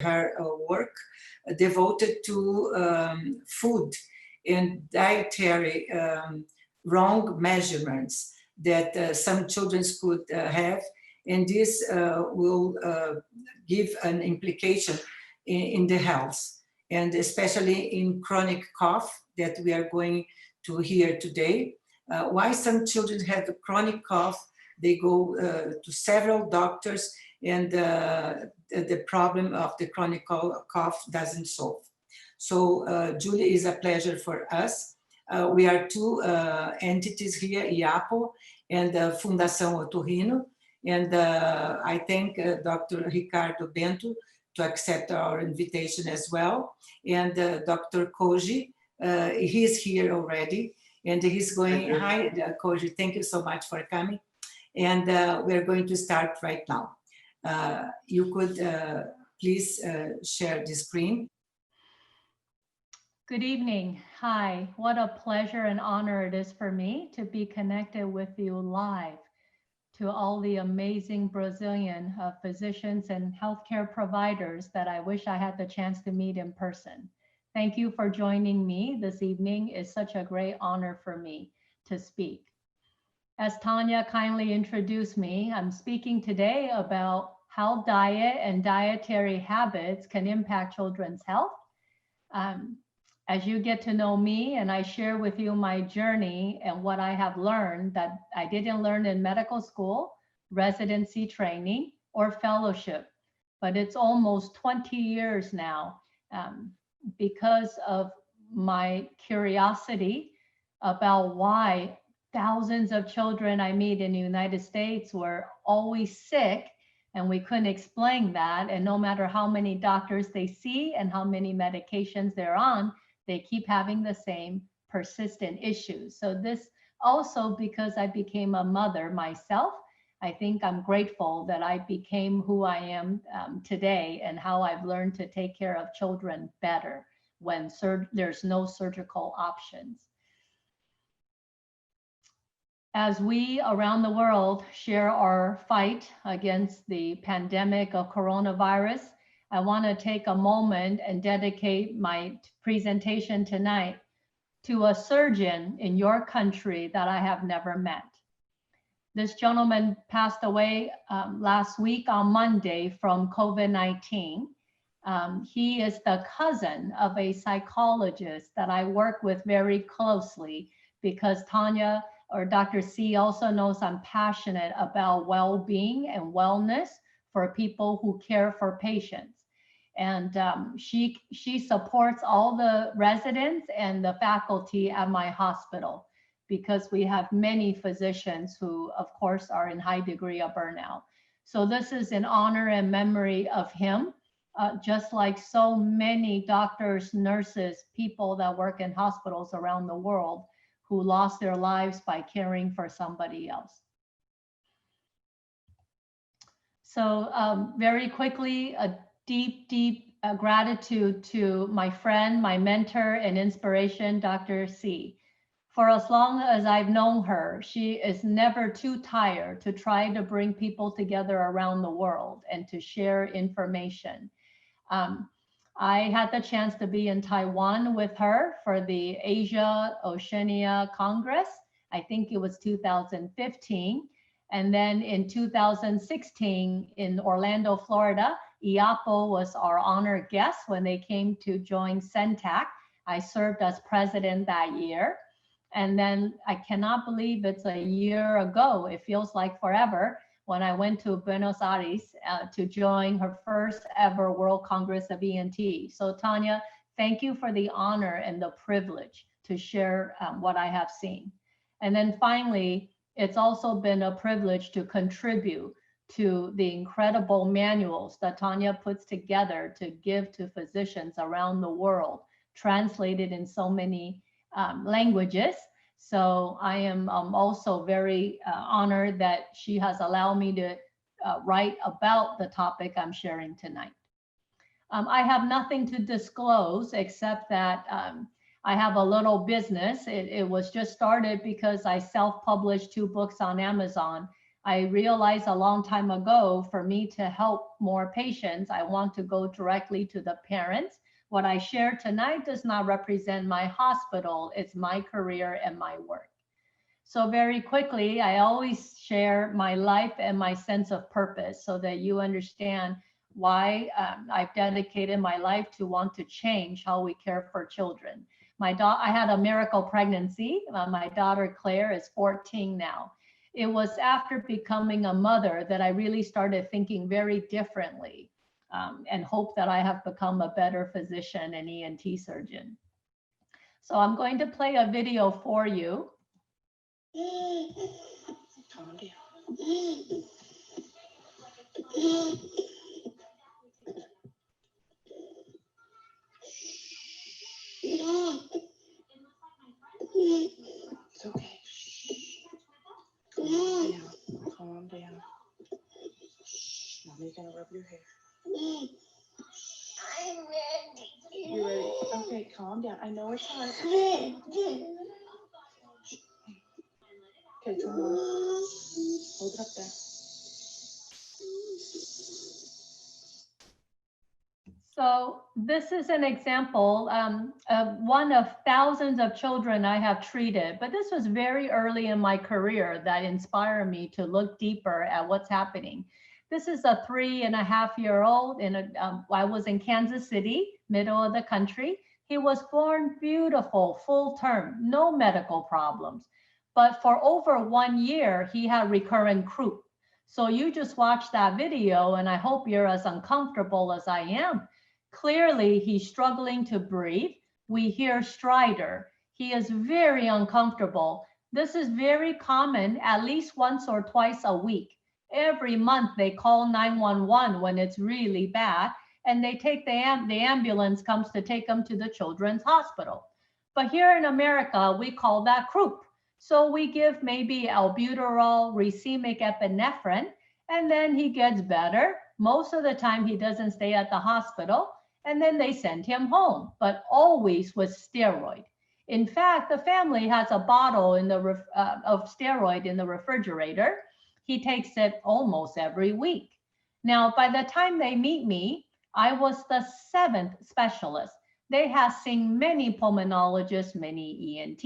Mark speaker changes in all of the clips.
Speaker 1: her work devoted to food and dietary wrong measurements that some children could have, and this will give an implication in the health, and especially in chronic cough that we are going to hear today. Why some children have a chronic cough, they go to several doctors, and the problem of the chronic cough doesn't solve. So Julie, is a pleasure for us. We are two entities here, IAPO and Fundação Otorrino, and I thank Dr. Ricardo Bento to accept our invitation as well, and Dr. Koji, he's here already, and he's going, hi Koji, thank you so much for coming, and we're going to start right now. You could please share the screen.
Speaker 2: Good evening. Hi, what a pleasure and honor it is for me to be connected with you live, to all the amazing Brazilian physicians and healthcare providers that I wish I had the chance to meet in person. Thank you for joining me this evening. It's such a great honor for me to speak. As Tanya kindly introduced me, I'm speaking today about how diet and dietary habits can impact children's health. As you get to know me and I share with you my journey and what I have learned that I didn't learn in medical school, residency training, or fellowship, but it's almost 20 years now because of my curiosity about why thousands of children I meet in the United States were always sick, and we couldn't explain that. And no matter how many doctors they see and how many medications they're on, they keep having the same persistent issues. So this also, because I became a mother myself, I think I'm grateful that I became who I am today, and how I've learned to take care of children better when there's no surgical options. As we around the world share our fight against the pandemic of coronavirus, I want to take a moment and dedicate my presentation tonight to a surgeon in your country that I have never met. This gentleman passed away last week on Monday from COVID-19. He is the cousin of a psychologist that I work with very closely, because Tanya or Dr. C also knows I'm passionate about well-being and wellness for people who care for patients. And she supports all the residents and the faculty at my hospital, because we have many physicians who, of course, are in high degree of burnout. So this is in honor and memory of him, just like so many doctors, nurses, people that work in hospitals around the world who lost their lives by caring for somebody else. So very quickly, a deep gratitude to my friend, my mentor and inspiration, Dr. C. For as long as I've known her, she is never too tired to try to bring people together around the world and to share information. I had the chance to be in Taiwan with her for the Asia Oceania Congress. I think it was 2015. And then in 2016 in Orlando, Florida, IAPO was our honored guest when they came to join CENTAC. I served as president that year. And then I cannot believe it's a year ago, it feels like forever, when I went to Buenos Aires to join her first ever World Congress of ENT. So Tanya, thank you for the honor and the privilege to share what I have seen. And then finally, it's also been a privilege to contribute to the incredible manuals that Tanya puts together to give to physicians around the world, translated in so many languages. So I am also very honored that she has allowed me to write about the topic I'm sharing tonight. I have nothing to disclose except that I have a little business. It was just started because I self-published 2 books on Amazon. I realized a long time ago, for me to help more patients, I want to go directly to the parents. What I share tonight does not represent my hospital, it's my career and my work. So very quickly, I always share my life and my sense of purpose so that you understand why I've dedicated my life to want to change how we care for children. I had a miracle pregnancy. My daughter Claire is 14 now. It was after becoming a mother that I really started thinking very differently, and hope that I have become a better physician and ENT surgeon. So I'm going to play a video for you.
Speaker 3: Calm down. It's okay. Calm down. Calm down. Mommy's gonna rub your hair.
Speaker 4: I'm ready.
Speaker 3: You ready? Okay, calm down. I know it's hard. Okay, come on. Hold it up there.
Speaker 2: So this is an example of one of thousands of children I have treated, but this was very early in my career that inspired me to look deeper at what's happening. This is a 3.5-year-old, I was in Kansas City, middle of the country. He was born beautiful, full term, no medical problems. But for over 1 year, he had recurrent croup. So you just watch that video, and I hope you're as uncomfortable as I am. Clearly, he's struggling to breathe. We hear stridor. He is very uncomfortable. This is very common, at least once or twice a week. Every month they call 911 when it's really bad, and they take the ambulance comes to take them to the children's hospital. But here in America, we call that croup. So we give maybe albuterol, racemic epinephrine, and then he gets better. Most of the time he doesn't stay at the hospital, and then they send him home, but always with steroid. In fact, the family has a bottle of steroid in the refrigerator. He takes it almost every week. Now, by the time they meet me, I was the 7th specialist. They have seen many pulmonologists, many ENT,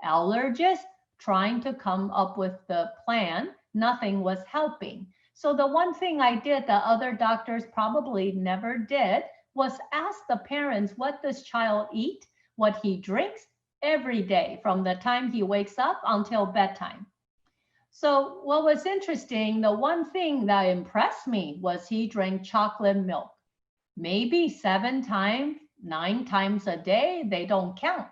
Speaker 2: allergists, trying to come up with the plan. Nothing was helping. So the one thing I did that other doctors probably never did was ask the parents, what does child eat, what he drinks every day from the time he wakes up until bedtime. So what was interesting, the one thing that impressed me was he drank chocolate milk, maybe 7 times, 9 times a day, they don't count.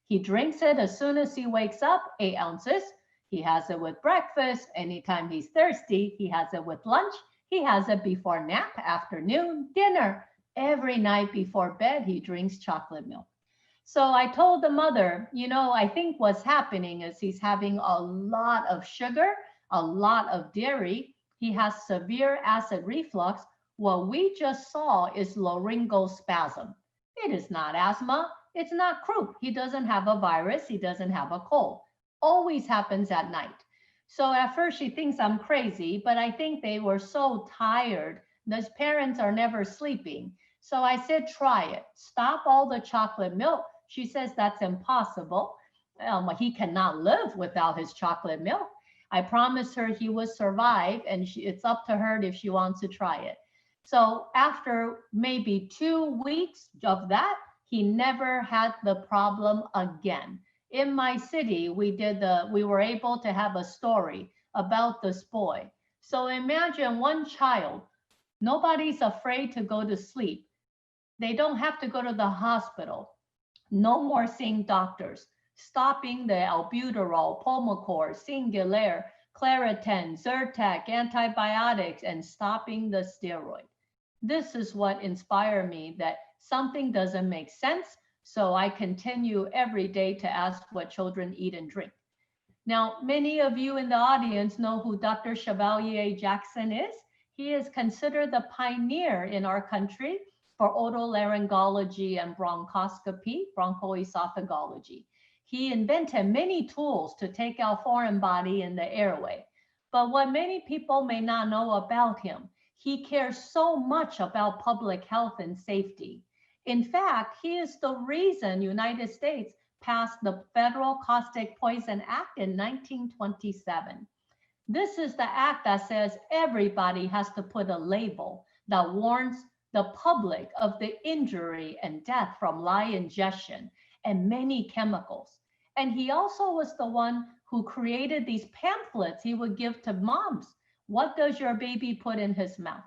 Speaker 2: He drinks it as soon as he wakes up, 8 ounces. He has it with breakfast. Anytime he's thirsty, he has it with lunch. He has it before nap, afternoon, dinner. Every night before bed, he drinks chocolate milk. So I told the mother, I think what's happening is he's having a lot of sugar, a lot of dairy. He has severe acid reflux. What we just saw is laryngospasm. It is not asthma. It's not croup. He doesn't have a virus. He doesn't have a cold. Always happens at night. So at first she thinks I'm crazy, but I think they were so tired. Those parents are never sleeping. So I said, try it. Stop all the chocolate milk. She says that's impossible. He cannot live without his chocolate milk. I promised her he would survive, and it's up to her if she wants to try it. So after maybe 2 weeks of that, he never had the problem again. In my city, we were able to have a story about this boy. So imagine one child, nobody's afraid to go to sleep. They don't have to go to the hospital. No more seeing doctors, stopping the albuterol, Pulmicort, Singulair, Claritin, Zyrtec, antibiotics, and stopping the steroid. This is what inspired me, that something doesn't make sense. So I continue every day to ask what children eat and drink. Now, many of you in the audience know who Dr. Chevalier Jackson is. He is considered the pioneer in our country for otolaryngology and bronchoscopy, bronchoesophagology. He invented many tools to take out foreign body in the airway. But what many people may not know about him, he cares so much about public health and safety. In fact, he is the reason United States passed the Federal Caustic Poison Act in 1927. This is the act that says everybody has to put a label that warns the public of the injury and death from lye ingestion and many chemicals. And he also was the one who created these pamphlets he would give to moms. What does your baby put in his mouth?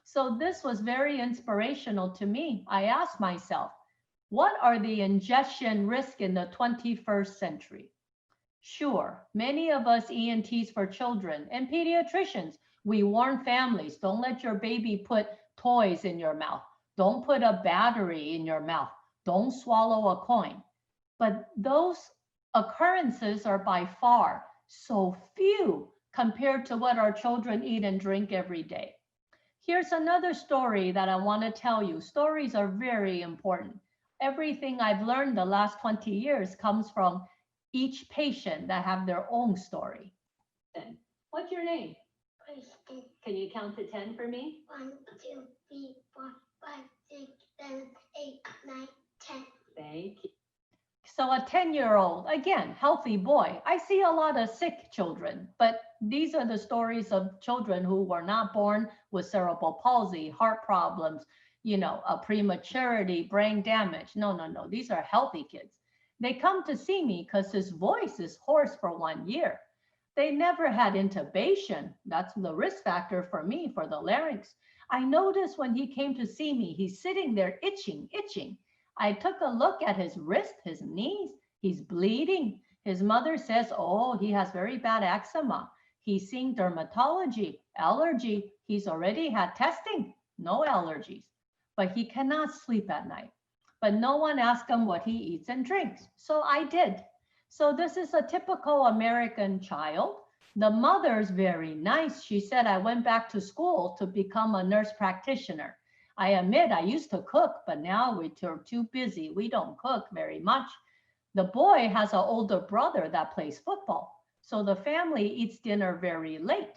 Speaker 2: So this was very inspirational to me. I asked myself, what are the ingestion risks in the 21st century? Sure, many of us ENTs for children and pediatricians, we warn families, don't let your baby put toys in your mouth. Don't put a battery in your mouth. Don't swallow a coin. But those occurrences are by far so few compared to what our children eat and drink every day. Here's another story that I want to tell you. Stories are very important. Everything I've learned the last 20 years comes from each patient that have their own story. What's your name?
Speaker 4: Kristen.
Speaker 2: Can you count to 10 for me?
Speaker 4: 1, 2, 3, 4, 5, 6, 7, 8, 9, 10.
Speaker 2: Thank you. So a 10-year-old, again, healthy boy. I see a lot of sick children, but these are the stories of children who were not born with cerebral palsy, heart problems, a prematurity, brain damage. No. These are healthy kids. They come to see me because his voice is hoarse for 1 year. They never had intubation. That's the risk factor for me, for the larynx. I noticed when he came to see me, he's sitting there itching. I took a look at his wrist, his knees. He's bleeding. His mother says, oh, he has very bad eczema. He's seeing dermatology, allergy. He's already had testing, no allergies, but he cannot sleep at night. But no one asked him what he eats and drinks. So I did. So this is a typical American child. The mother's very nice. She said, I went back to school to become a nurse practitioner. I admit I used to cook, but now we're too busy. We don't cook very much. The boy has an older brother that plays football. So the family eats dinner very late.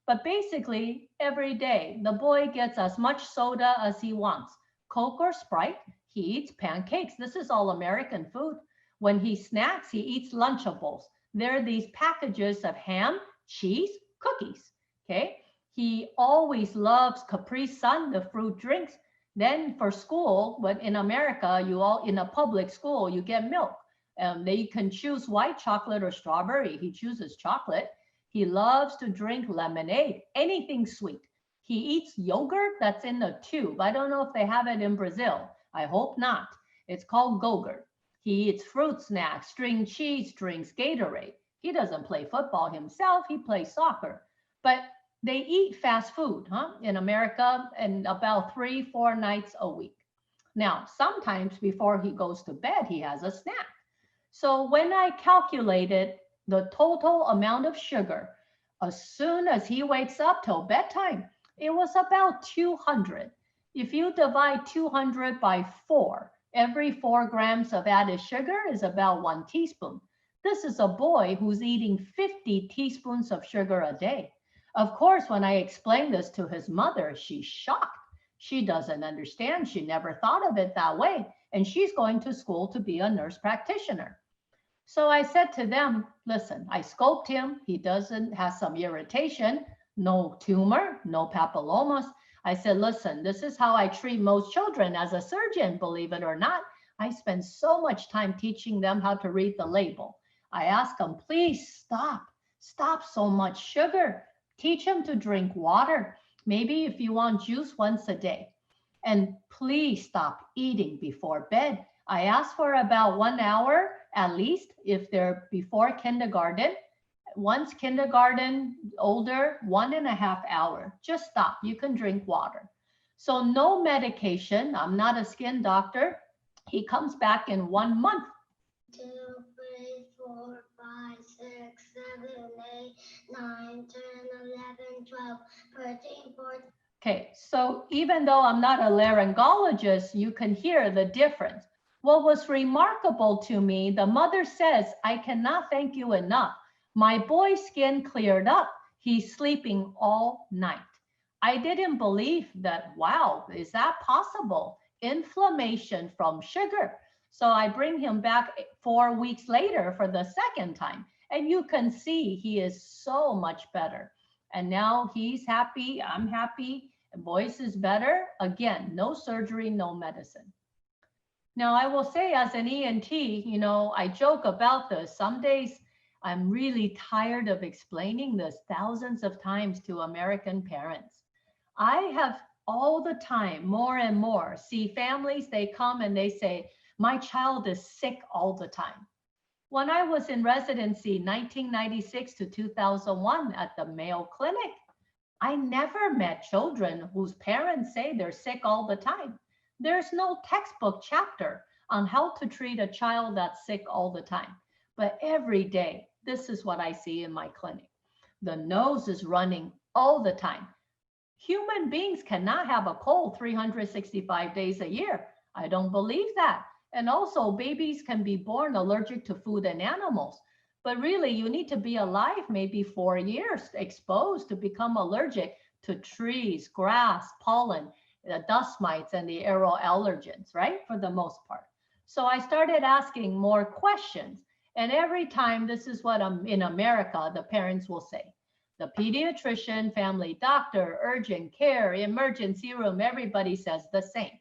Speaker 2: But basically, every day, the boy gets as much soda as he wants. Coke or Sprite, he eats pancakes. This is all American food. When he snacks, he eats Lunchables. There are these packages of ham, cheese, cookies, okay? He always loves Capri Sun, the fruit drinks. Then for school, but in America, in a public school, you get milk. They can choose white chocolate or strawberry. He chooses chocolate. He loves to drink lemonade, anything sweet. He eats yogurt that's in the tube. I don't know if they have it in Brazil. I hope not. It's called Go-Gurt. He eats fruit snacks, string cheese, drinks Gatorade. He doesn't play football himself. He plays soccer. But they eat fast food in America and about 3-4 nights a week. Now, sometimes before he goes to bed, he has a snack. So when I calculated the total amount of sugar, as soon as he wakes up till bedtime, it was about 200. If you divide 200 by 4, every 4 grams of added sugar is about 1 teaspoon. This is a boy who's eating 50 teaspoons of sugar a day. Of course, when I explained this to his mother, she's shocked. She doesn't understand. She never thought of it that way. And she's going to school to be a nurse practitioner. So I said to them, listen, I scoped him. He has some irritation, no tumor, no papillomas. I said, listen, this is how I treat most children as a surgeon, believe it or not. I spend so much time teaching them how to read the label. I ask them, please stop so much sugar. Teach them to drink water. Maybe if you want juice once a day. And please stop eating before bed. I ask for about 1 hour at least if they're before kindergarten. Once kindergarten, older, 1.5 hours. Just stop. You can drink water. So no medication. I'm not a skin doctor. He comes back in 1 month.
Speaker 4: 2, 3, 4, 5, 6, 7, 8, 9, 10, 11, 12, 13, 14.
Speaker 2: Okay, so even though I'm not a laryngologist, you can hear the difference. What was remarkable to me, the mother says, I cannot thank you enough. My boy's skin cleared up. He's sleeping all night. I didn't believe that, wow, is that possible? Inflammation from sugar. So I bring him back 4 weeks later for the second time. And you can see he is so much better. And now he's happy, I'm happy, voice is better. Again, no surgery, no medicine. Now I will say as an ENT, I joke about this. Some days I'm really tired of explaining this thousands of times to American parents. I have all the time, more and more, see families, they come and they say, my child is sick all the time. When I was in residency, 1996 to 2001 at the Mayo Clinic, I never met children whose parents say they're sick all the time. There's no textbook chapter on how to treat a child that's sick all the time. But every day, this is what I see in my clinic. The nose is running all the time. Human beings cannot have a cold 365 days a year. I don't believe that. And also, babies can be born allergic to food and animals. But really, you need to be alive maybe 4 years exposed to become allergic to trees, grass, pollen, the dust mites, and the aero allergens, right? For the most part. So I started asking more questions. And every time, this is what in America, the parents will say. The pediatrician, family doctor, urgent care, emergency room, everybody says the same.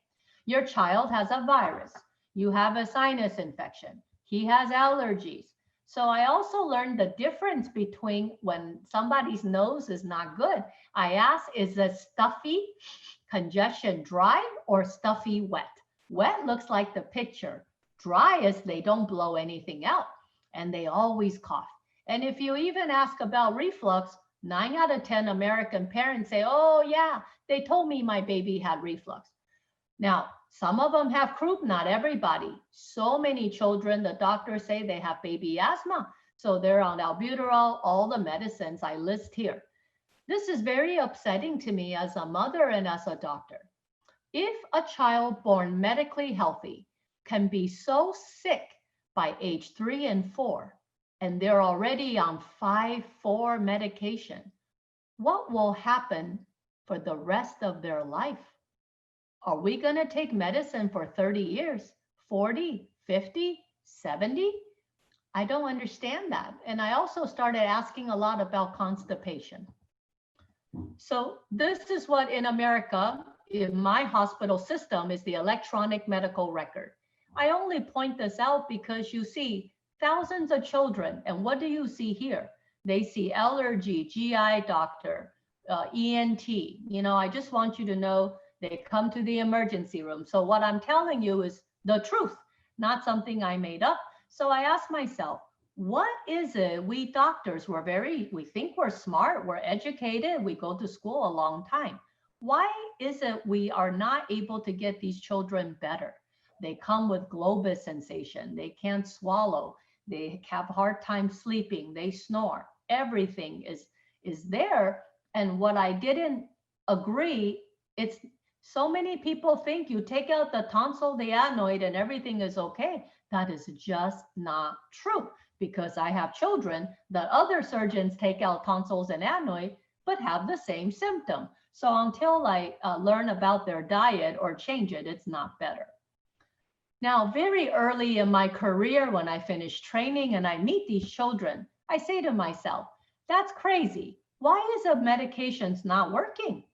Speaker 2: Your child has a virus. You have a sinus infection. He has allergies. So I also learned the difference between when somebody's nose is not good. I ask, is it stuffy, congestion dry, or stuffy wet? Wet looks like the picture. Dry is they don't blow anything out, and they always cough. And if you even ask about reflux, 9 out of 10 American parents say, oh yeah, they told me my baby had reflux. Now, some of them have croup, not everybody. So many children, the doctors say they have baby asthma. So they're on albuterol, all the medicines I list here. This is very upsetting to me as a mother and as a doctor. If a child born medically healthy can be so sick by age 3 and 4, and they're already on 5-4 medication, what will happen for the rest of their life? Are we going to take medicine for 30 years, 40, 50, 70? I don't understand that. And I also started asking a lot about constipation. So this is what in America, in my hospital system, is the electronic medical record. I only point this out because you see thousands of children, and what do you see here? They see allergy, GI doctor, ENT. I just want you to know they come to the emergency room. So what I'm telling you is the truth, not something I made up. So I asked myself, what is it we doctors, we think we're smart, we're educated, we go to school a long time. Why is it we are not able to get these children better? They come with globus sensation, they can't swallow, they have a hard time sleeping, they snore. Everything is there. And what I didn't agree, it's so many people think you take out the tonsil, the adenoid, and everything is okay. That is just not true, because I have children that other surgeons take out tonsils and adenoid, but have the same symptom. So until I learn about their diet or change it, it's not better. Now, very early in my career, when I finish training and I meet these children, I say to myself, that's crazy. Why is the medications not working?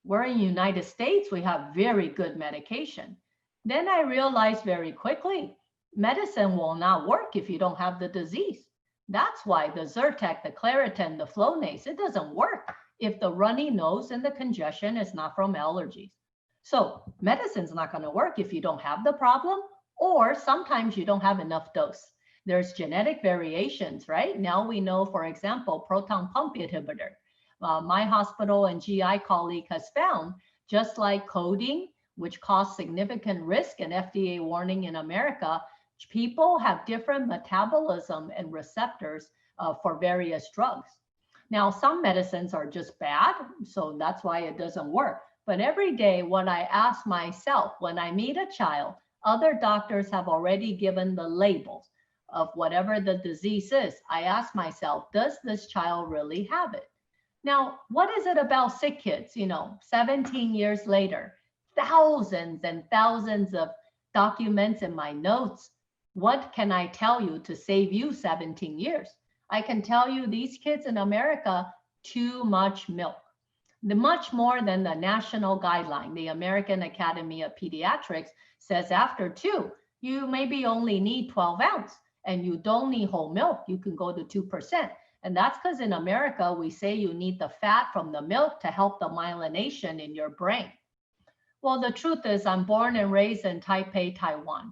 Speaker 2: We're in the United States, we have very good medication. Then I realized very quickly, medicine will not work if you don't have the disease. That's why the Zyrtec, the Claritin, the Flonase, it doesn't work if the runny nose and the congestion is not from allergies. So medicine's not going to work if you don't have the problem, or sometimes you don't have enough dose. There's genetic variations, right? Now we know, for example, proton pump inhibitor. My hospital and GI colleague has found, just like codeine, which caused significant risk and FDA warning in America, people have different metabolism and receptors for various drugs. Now, some medicines are just bad, so that's why it doesn't work. But every day, what I ask myself, when I meet a child, other doctors have already given the labels of whatever the disease is. I ask myself, does this child really have it? Now, what is it about sick kids? 17 years later, thousands and thousands of documents in my notes. What can I tell you to save you 17 years? I can tell you these kids in America, too much milk. Much more than the national guideline. The American Academy of Pediatrics says after 2, you maybe only need 12 ounce and you don't need whole milk. You can go to 2%. And that's because in America, we say you need the fat from the milk to help the myelination in your brain. Well, the truth is I'm born and raised in Taipei, Taiwan.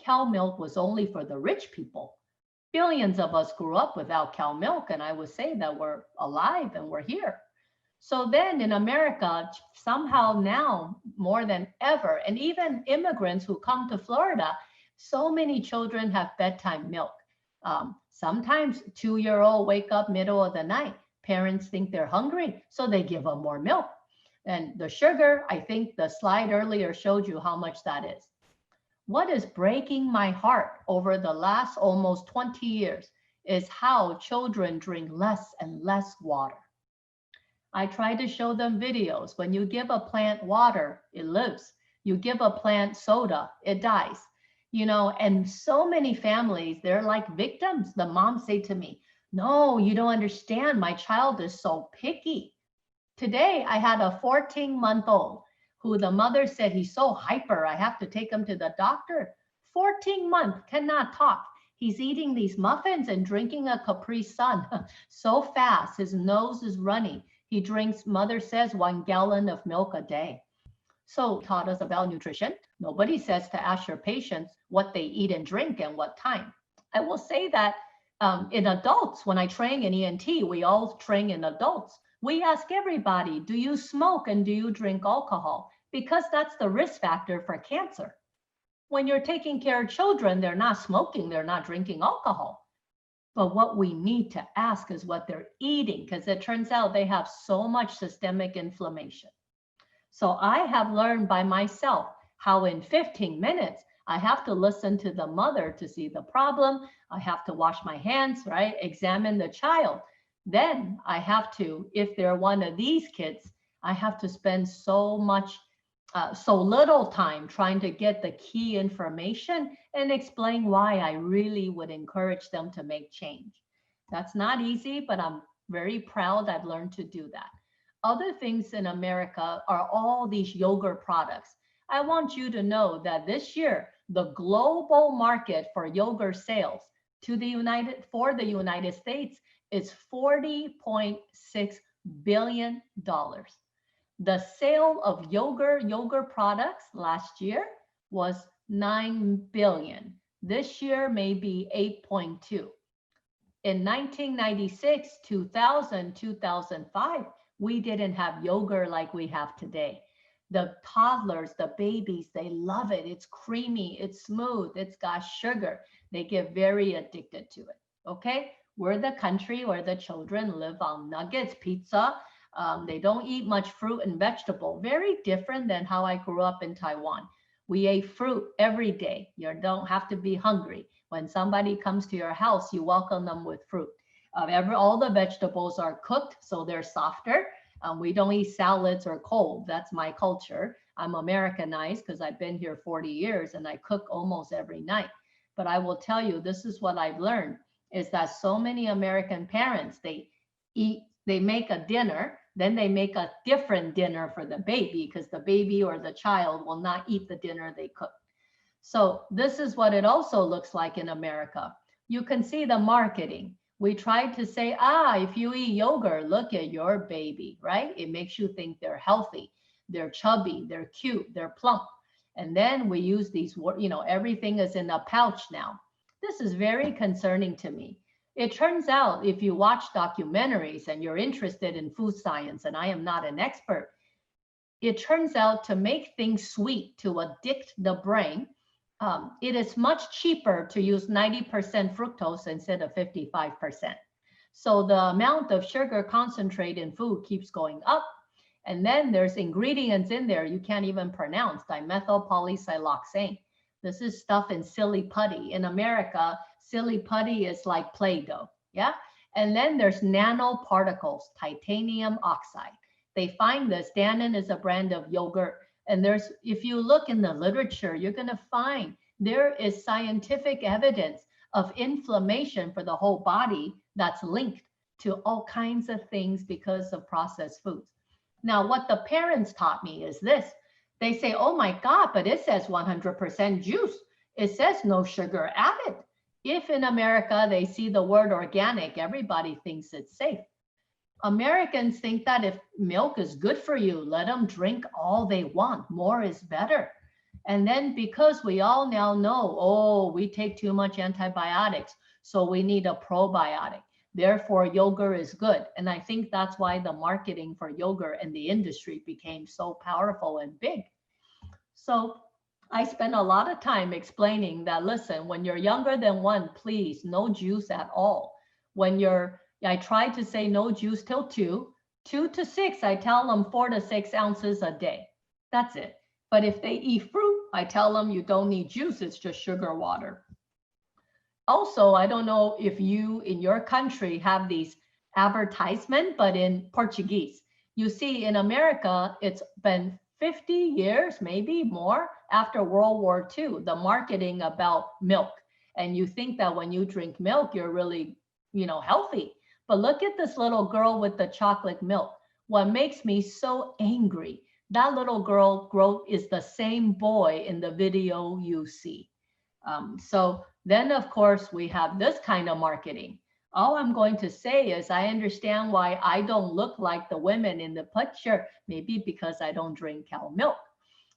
Speaker 2: Cow milk was only for the rich people. Billions of us grew up without cow milk, and I would say that we're alive and we're here. So then in America, somehow now more than ever, and even immigrants who come to Florida, so many children have bedtime milk. Sometimes 2-year-old wake up middle of the night. Parents think they're hungry, so they give them more milk. And the sugar, I think the slide earlier showed you how much that is. What is breaking my heart over the last almost 20 years is how children drink less and less water. I try to show them videos. When you give a plant water, it lives. You give a plant soda, it dies. And so many families, they're like victims. The moms say to me, no, you don't understand. My child is so picky. Today, I had a 14-month-old who the mother said he's so hyper. I have to take him to the doctor. 14 months, cannot talk. He's eating these muffins and drinking a Capri Sun so fast. His nose is running. He drinks, mother says, 1 gallon of milk a day. So taught us about nutrition. Nobody says to ask your patients what they eat and drink and what time. I will say that in adults, when I train in ENT, we all train in adults. We ask everybody, do you smoke and do you drink alcohol? Because that's the risk factor for cancer. When you're taking care of children, they're not smoking, they're not drinking alcohol. But what we need to ask is what they're eating, because it turns out they have so much systemic inflammation. So I have learned by myself how in 15 minutes, I have to listen to the mother to see the problem. I have to wash my hands, right? Examine the child. Then I have to, if they're one of these kids, I have to spend so little time trying to get the key information and explain why I really would encourage them to make change. That's not easy, but I'm very proud I've learned to do that. Other things in America are all these yogurt products. I want you to know that this year, the global market for yogurt sales for the United States is $40.6 billion. The sale of yogurt products last year was 9 billion. This year may be 8.2. In 1996, 2000, 2005, we didn't have yogurt like we have today. The toddlers, the babies, they love it. It's creamy, it's smooth, it's got sugar. They get very addicted to it, okay? We're the country where the children live on nuggets, pizza. They don't eat much fruit and vegetable. Very different than how I grew up in Taiwan. We ate fruit every day. You don't have to be hungry. When somebody comes to your house, you welcome them with fruit. All the vegetables are cooked, so they're softer. We don't eat salads or cold. That's my culture. I'm Americanized because I've been here 40 years and I cook almost every night. But I will tell you, this is what I've learned, is that so many American parents, they make a dinner, then they make a different dinner for the baby because the baby or the child will not eat the dinner they cook. So this is what it also looks like in America. You can see the marketing. We tried to say, if you eat yogurt, look at your baby, right? It makes you think they're healthy, they're chubby, they're cute, they're plump. And then we use these, everything is in a pouch now. This is very concerning to me. It turns out if you watch documentaries and you're interested in food science, and I am not an expert, it turns out to make things sweet, to addict the brain, it is much cheaper to use 90% fructose instead of 55%. So the amount of sugar concentrate in food keeps going up. And then there's ingredients in there you can't even pronounce, dimethyl polysiloxane. This is stuff in silly putty. In America, silly putty is like Play-Doh, yeah? And then there's nanoparticles, titanium oxide. They find this. Dannon is a brand of yogurt. And there's, if you look in the literature, you're going to find there is scientific evidence of inflammation for the whole body that's linked to all kinds of things because of processed foods. Now, what the parents taught me is this. They say, oh my God, but it says 100% juice. It says no sugar added. If in America they see the word organic, everybody thinks it's safe. Americans think that if milk is good for you, let them drink all they want. More is better. And then because we all now know, oh, we take too much antibiotics, so we need a probiotic. Therefore, yogurt is good. And I think that's why the marketing for yogurt in the industry became so powerful and big. So I spend a lot of time explaining that, listen, when you're younger than 1, please, no juice at all. I try to say no juice till 2 to 6, I tell them 4 to 6 ounces a day. That's it. But if they eat fruit, I tell them you don't need juice, it's just sugar water. Also, I don't know if you in your country have these advertisements, but in Portuguese. You see, in America, it's been 50 years, maybe more, after World War II, the marketing about milk. And you think that when you drink milk, you're really, healthy. But look at this little girl with the chocolate milk. What makes me so angry, that little girl is the same boy in the video you see. So then, of course, we have this kind of marketing. All I'm going to say is I understand why I don't look like the women in the picture, maybe because I don't drink cow milk.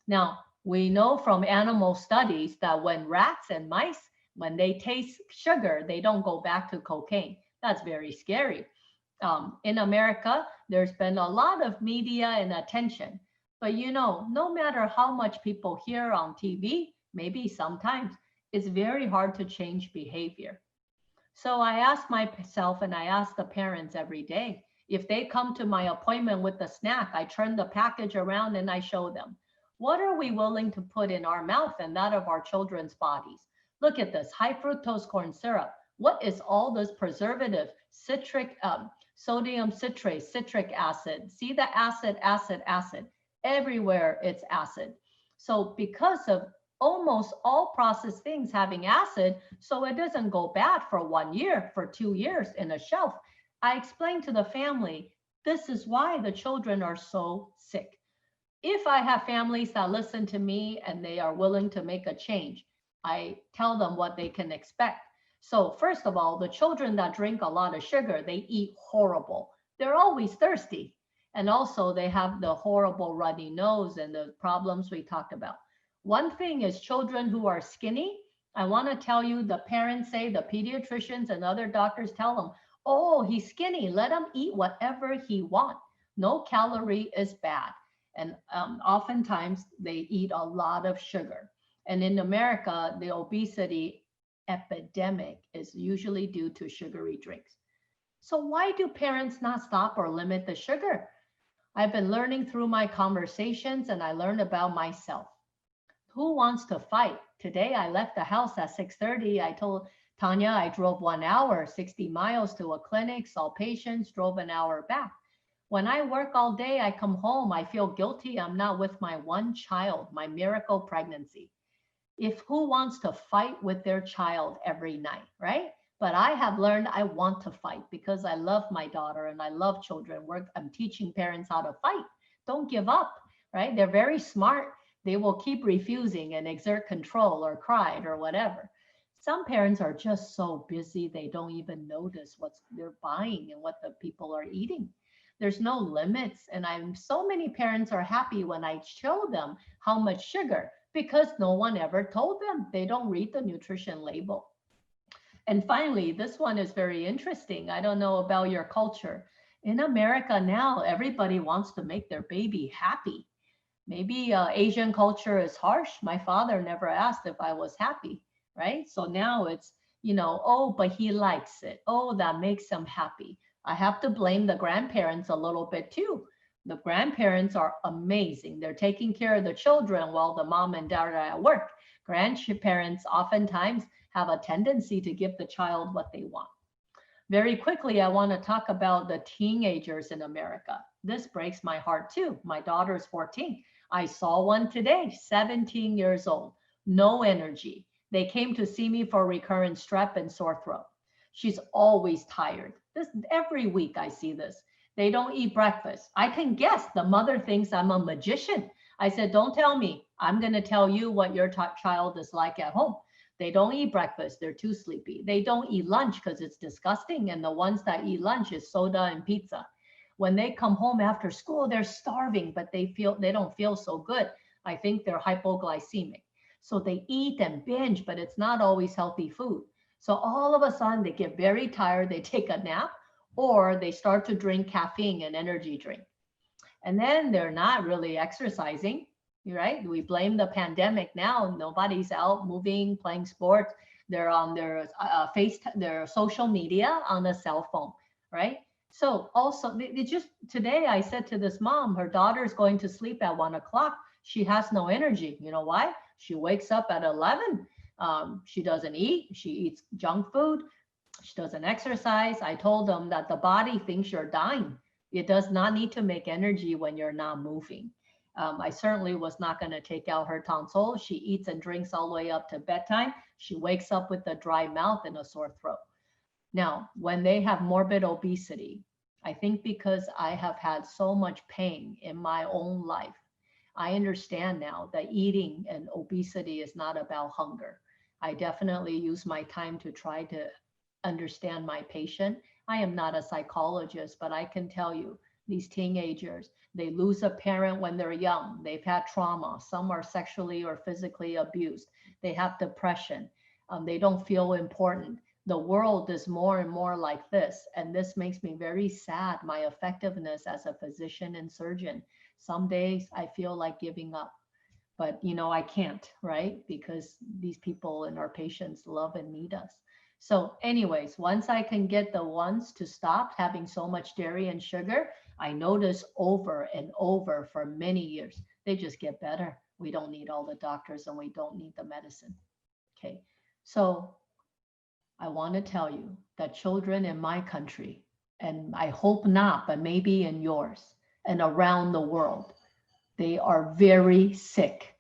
Speaker 2: Now, we know from animal studies that when rats and mice, when they taste sugar, they don't go back to cocaine. That's very scary. In America, there's been a lot of media and attention. But no matter how much people hear on TV, maybe sometimes it's very hard to change behavior. So I ask myself and I ask the parents every day, if they come to my appointment with a snack, I turn the package around and I show them, what are we willing to put in our mouth and that of our children's bodies? Look at this, high fructose corn syrup. What is all this preservative, sodium citrate, citric acid? See the acid. Everywhere it's acid. So because of almost all processed things having acid, so it doesn't go bad for 1 year, for 2 years in a shelf. I explained to the family, this is why the children are so sick. If I have families that listen to me and they are willing to make a change, I tell them what they can expect. So first of all, the children that drink a lot of sugar, they eat horrible. They're always thirsty. And also they have the horrible runny nose and the problems we talked about. One thing is children who are skinny, I want to tell you, the parents say, the pediatricians and other doctors tell them, oh, he's skinny, let him eat whatever he wants. No calorie is bad. And oftentimes they eat a lot of sugar. And in America, the obesity epidemic is usually due to sugary drinks. So why do parents not stop or limit the sugar? I've been learning through my conversations and I learned about myself. Who wants to fight? Today I left the house at 6:30. I told Tanya I drove 1 hour, 60 miles to a clinic, saw patients, drove an hour back. When I work all day, I come home, I feel guilty. I'm not with my one child, my miracle pregnancy. Who wants to fight with their child every night, right? But I have learned I want to fight because I love my daughter and I love children. I'm teaching parents how to fight. Don't give up, right? They're very smart. They will keep refusing and exert control or cry or whatever. Some parents are just so busy, they don't even notice what they're buying and what the people are eating. There's no limits. And so many parents are happy when I show them how much sugar, because no one ever told them. They don't read the nutrition label. And finally, this one is very interesting. I don't know about your culture. In America now, everybody wants to make their baby happy. Maybe Asian culture is harsh. My father never asked if I was happy, right? So now it's, oh, but he likes it. Oh, that makes him happy. I have to blame the grandparents a little bit too. The grandparents are amazing. They're taking care of the children while the mom and dad are at work. Grandparents oftentimes have a tendency to give the child what they want. very quickly, I want to talk about the teenagers in America. This breaks my heart too. My daughter's 14. I saw one today, 17 years old, no energy. They came to see me for recurrent strep and sore throat. She's always tired. This every week I see this. They don't eat breakfast. I can guess the mother thinks I'm a magician. I said, don't tell me. I'm going to tell you what your child is like at home. They don't eat breakfast. They're too sleepy. They don't eat lunch because it's disgusting. And the ones that eat lunch is soda and pizza. When they come home after school, they're starving, but they don't feel so good. I think they're hypoglycemic. So they eat and binge, but it's not always healthy food. So all of a sudden they get very tired. They take a nap or they start to drink caffeine and energy drink. And then they're not really exercising. Right? We blame the pandemic now. Nobody's out moving, playing sports. They're on their their social media on the cell phone, right? So also, they just today I said to this mom, her daughter's going to sleep at 1 o'clock. She has no energy. You know why? She wakes up at 11. She doesn't eat. She eats junk food. She doesn't exercise. I told them that the body thinks you're dying. It does not need to make energy when you're not moving. I certainly was not going to take out her tonsil. She eats and drinks all the way up to bedtime. She wakes up with a dry mouth and a sore throat. Now, when they have morbid obesity, I think because I have had so much pain in my own life, I understand now that eating and obesity is not about hunger. I definitely use my time to try to understand my patient. I am not a psychologist, but I can tell you, these teenagers, they lose a parent when they're young. They've had trauma. Some are sexually or physically abused. They have depression. They don't feel important. The world is more and more like this. And this makes me very sad, my effectiveness as a physician and surgeon. Some days I feel like giving up. But, I can't, right? Because these people and our patients love and need us. So anyways, once I can get the ones to stop having so much dairy and sugar, I notice over and over for many years, they just get better. We don't need all the doctors and we don't need the medicine. Okay. So I want to tell you that children in my country, and I hope not, but maybe in yours and around the world, they are very sick.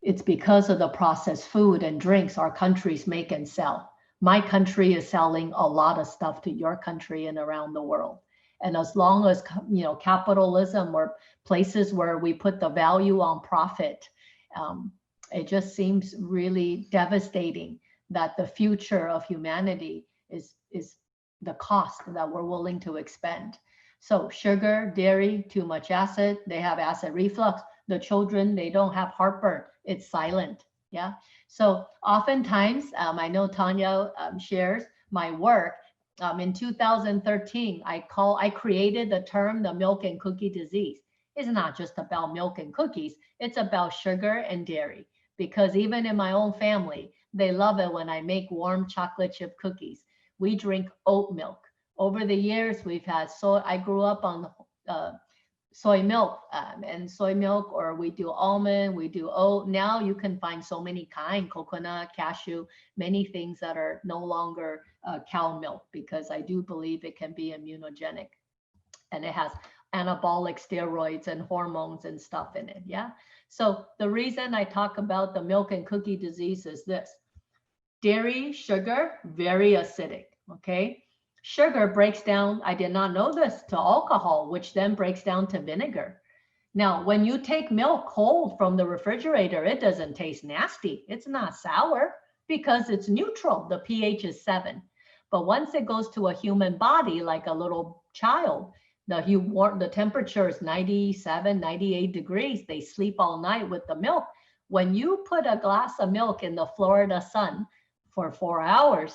Speaker 2: It's because of the processed food and drinks our countries make and sell. My country is selling a lot of stuff to your country and around the world. And as long as, capitalism or places where we put the value on profit, it just seems really devastating that the future of humanity is the cost that we're willing to expend. So sugar, dairy, too much acid, they have acid reflux. The children, they don't have heartburn. It's silent. Yeah. So oftentimes, I know Tanya shares my work. In 2013, I created the term, the milk and cookie disease. It's not just about milk and cookies. It's about sugar and dairy, because even in my own family, they love it when I make warm chocolate chip cookies. We drink oat milk. Over the years, we've had I grew up on soy milk or we do almond, we do oat. Now you can find so many kinds, coconut, cashew, many things that are no longer cow milk, because I do believe it can be immunogenic and it has anabolic steroids and hormones and stuff in it. Yeah. So the reason I talk about the milk and cookie disease is this: dairy, sugar, very acidic. Okay. Sugar breaks down, I did not know this, to alcohol, which then breaks down to vinegar. Now, when you take milk cold from the refrigerator, it doesn't taste nasty. It's not sour because it's neutral. The pH is 7. But once it goes to a human body, like a little child, the temperature is 97, 98 degrees. They sleep all night with the milk. When you put a glass of milk in the Florida sun for 4 hours,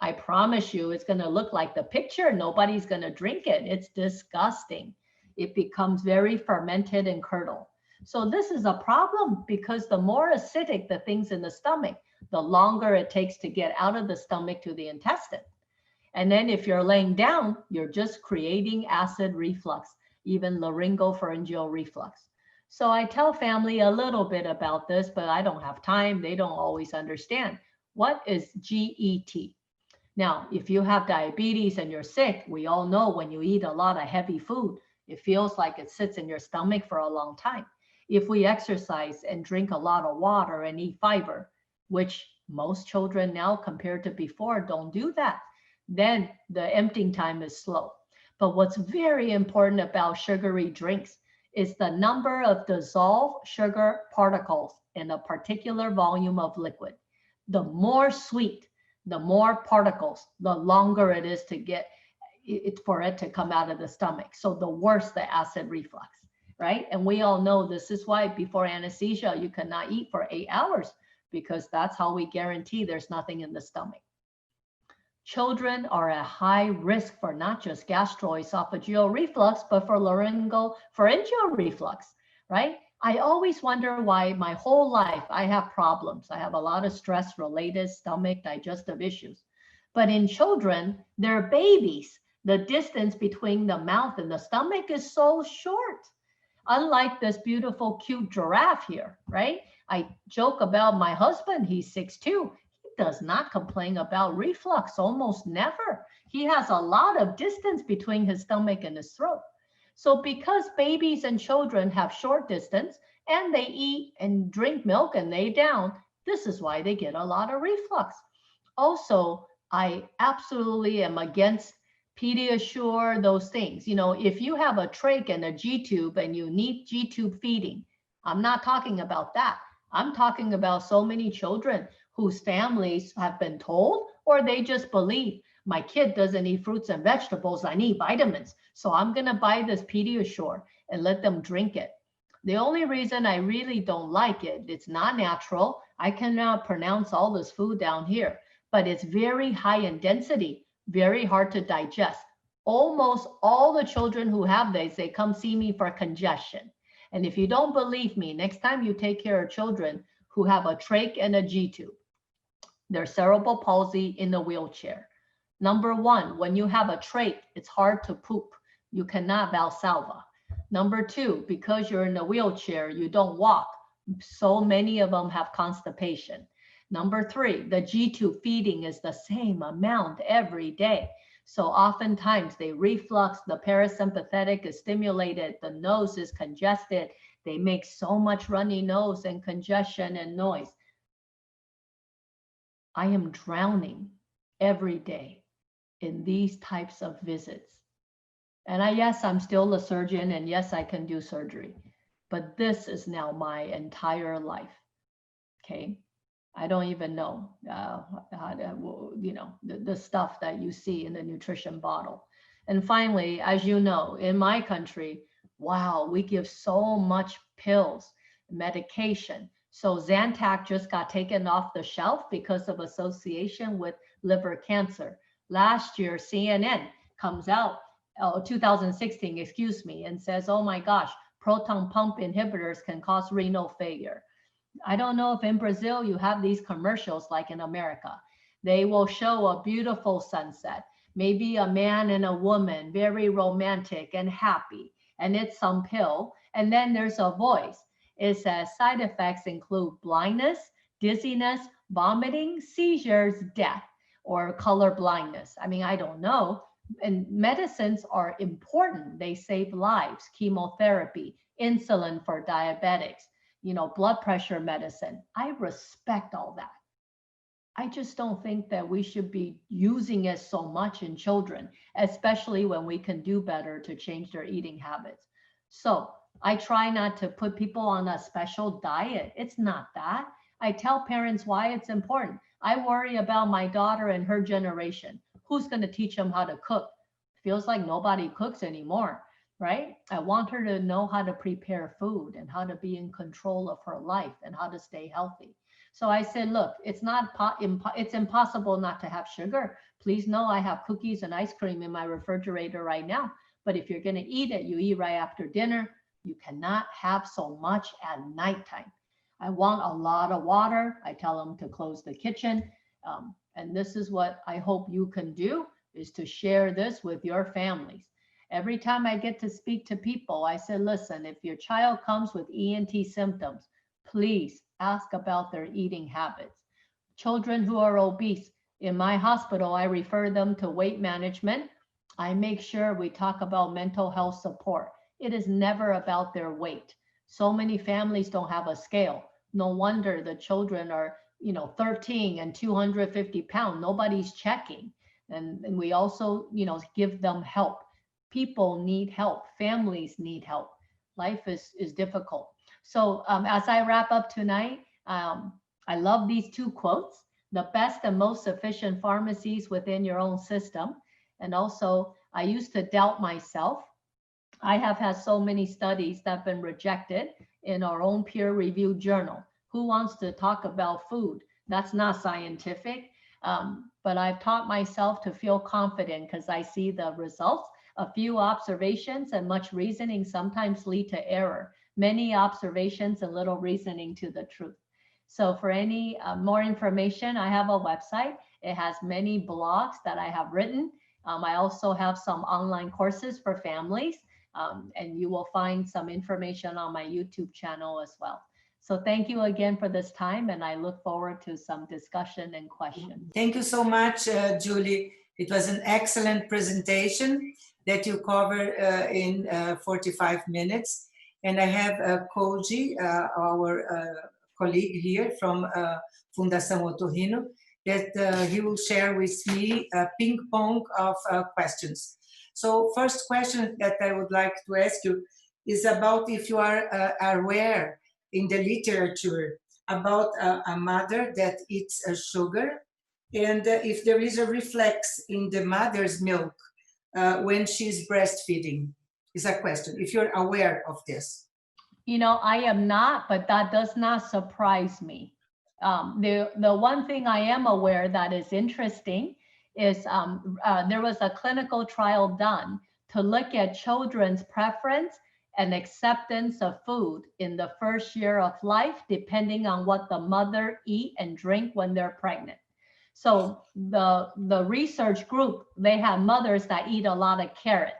Speaker 2: I promise you, it's going to look like the picture. Nobody's going to drink it. It's disgusting. It becomes very fermented and curdled. So this is a problem, because the more acidic the things in the stomach, the longer it takes to get out of the stomach to the intestine. And then if you're laying down, you're just creating acid reflux, even laryngopharyngeal reflux. So I tell family a little bit about this, but I don't have time. They don't always understand. What is GET? Now, if you have diabetes and you're sick, we all know when you eat a lot of heavy food, it feels like it sits in your stomach for a long time. If we exercise and drink a lot of water and eat fiber, which most children now compared to before don't do that, then the emptying time is slow. But what's very important about sugary drinks is the number of dissolved sugar particles in a particular volume of liquid. The more sweet, the more particles, the longer it is to get it for it to come out of the stomach. So the worse the acid reflux, right? And we all know this is why before anesthesia, you cannot eat for 8 hours, because that's how we guarantee there's nothing in the stomach. Children are at high risk for not just gastroesophageal reflux, but for laryngopharyngeal reflux, right? I always wonder why my whole life I have problems. I have a lot of stress-related stomach digestive issues. But in children, they're babies. The distance between the mouth and the stomach is so short. Unlike this beautiful, cute giraffe here, right? I joke about my husband, he's 6'2". Does not complain about reflux, almost never. He has a lot of distance between his stomach and his throat. So because babies and children have short distance and they eat and drink milk and lay down, this is why they get a lot of reflux. Also, I absolutely am against Pediasure, those things. You know, if you have a trach and a G-tube and you need G-tube feeding, I'm not talking about that. I'm talking about so many children whose families have been told, or they just believe, my kid doesn't eat fruits and vegetables, I need vitamins. So I'm gonna buy this Pediasure and let them drink it. The only reason I really don't like it, it's not natural. I cannot pronounce all this food down here, but it's very high in density, very hard to digest. Almost all the children who have this, they come see me for congestion. And if you don't believe me, next time you take care of children who have a trach and a G-tube, their cerebral palsy in a wheelchair. Number one, when you have a trach, it's hard to poop. You cannot Valsalva. Number two, because you're in a wheelchair, you don't walk. So many of them have constipation. Number three, the G-tube feeding is the same amount every day. So oftentimes they reflux, the parasympathetic is stimulated, the nose is congested. They make so much runny nose and congestion and noise. I am drowning every day in these types of visits. And yes, I'm still a surgeon, and yes, I can do surgery, but this is now my entire life, okay? I don't even know how to, you know, the stuff that you see in the nutrition bottle. And finally, as you know, in my country, wow, we give so much pills, medication. So Zantac just got taken off the shelf because of association with liver cancer. Last year, CNN comes out, 2016, excuse me, and says, oh my gosh, proton pump inhibitors can cause renal failure. I don't know if in Brazil you have these commercials like in America. They will show a beautiful sunset, maybe a man and a woman, very romantic and happy, and it's some pill. And then there's a voice. It says side effects include blindness, dizziness, vomiting, seizures, death, or color blindness. I mean, I don't know. And medicines are important. They save lives, chemotherapy, insulin for diabetics, you know, blood pressure medicine. I respect all that. I just don't think that we should be using it so much in children, especially when we can do better to change their eating habits. So I try not to put people on a special diet. It's not that. I tell parents why it's important. I worry about my daughter and her generation. Who's going to teach them how to cook? Feels like nobody cooks anymore, right? I want her to know how to prepare food and how to be in control of her life and how to stay healthy. So I said, look, it's impossible not to have sugar. Please know I have cookies and ice cream in my refrigerator right now. But if you're going to eat it, you eat right after dinner. You cannot have so much at nighttime. I want a lot of water. I tell them to close the kitchen. And this is what I hope you can do, is to share this with your families. Every time I get to speak to people, I say, listen, if your child comes with ENT symptoms, please ask about their eating habits. Children who are obese, In my hospital, I refer them to weight management. I make sure we talk about mental health support. It is never about their weight. So many families don't have a scale. No wonder the children are, 13 and 250 pounds. Nobody's checking. And we also, give them help. People need help. Families need help. Life is difficult. So as I wrap up tonight, I love these two quotes: the best and most efficient pharmacies within your own system. And also, I used to doubt myself. I have had so many studies that have been rejected in our own peer-reviewed journal. Who wants to talk about food? That's not scientific. But I've taught myself to feel confident because I see the results. A few observations and much reasoning sometimes lead to error. Many observations and little reasoning to the truth. So for any more information, I have a website. It has many blogs that I have written. I also have some online courses for families, and you will find some information on my YouTube channel as well. So thank you again for this time, and I look forward to some discussion and questions.
Speaker 1: Thank you so much, Julie. It was an excellent presentation that you covered in 45 minutes. And I have Koji, our colleague here from Fundação Otorrino, that he will share with me a ping pong of questions. So first question that I would like to ask you is about if you are aware in the literature about a mother that eats sugar, and if there is a reflex in the mother's milk when she's breastfeeding, is a question, if you're aware of this.
Speaker 2: I am not, but that does not surprise me. The one thing I am aware that is interesting is there was a clinical trial done to look at children's preference and acceptance of food in the first year of life, depending on what the mother eat and drink when they're pregnant. So the research group, they had mothers that eat a lot of carrots.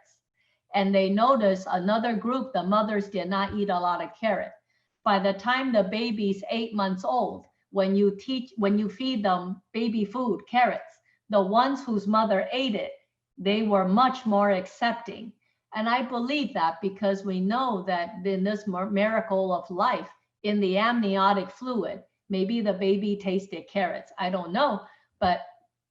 Speaker 2: And they noticed another group, the mothers did not eat a lot of carrot. By the time the baby's 8 months old, when you feed them baby food, carrots, the ones whose mother ate it, they were much more accepting. And I believe that because we know that in this miracle of life, in the amniotic fluid, maybe the baby tasted carrots. I don't know, but